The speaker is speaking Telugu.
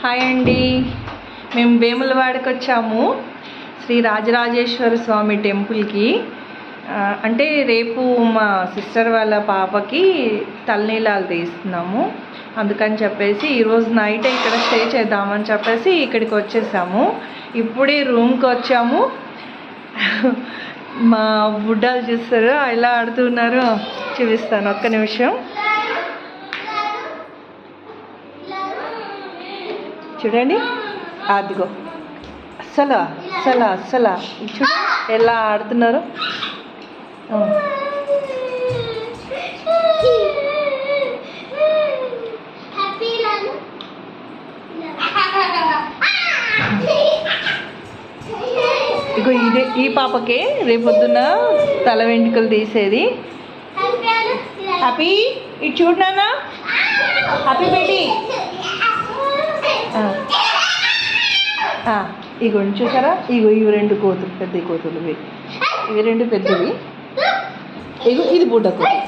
హాయ్ అండి, మేము వేములవాడకి వచ్చాము శ్రీ రాజరాజేశ్వర స్వామి టెంపుల్కి. అంటే రేపు మా సిస్టర్ వాళ్ళ పాపకి తలనీలాలు తీస్తున్నాము. అందుకని చెప్పేసి ఈరోజు నైట్ ఇక్కడ స్టే చేద్దామని చెప్పేసి ఇక్కడికి వచ్చేసాము. ఇప్పుడే రూమ్కి వచ్చాము. మా బుడ్డాలు చూస్తారు ఎలా ఆడుతున్నారు, చూపిస్తాను ఒక్క నిమిషం. చూడండి, అదిగో అస్సలు అస్సలు అస్సలు చూడు ఎలా ఆడుతున్నారు. ఇగో ఇదే ఈ పాపకే రేపొద్దున తల వెంట్రుకలు తీసేది. హ్యాపీ ఇటు చూడు నాన్న, హ్యాపీ బేటీ. ఇగో చూసారా, ఇగో ఇవి రెండు కోతులు, పెద్ద కోతులు ఇవి రెండు పెద్దవి. ఇగో ఇది బుడ్డ కోతులు.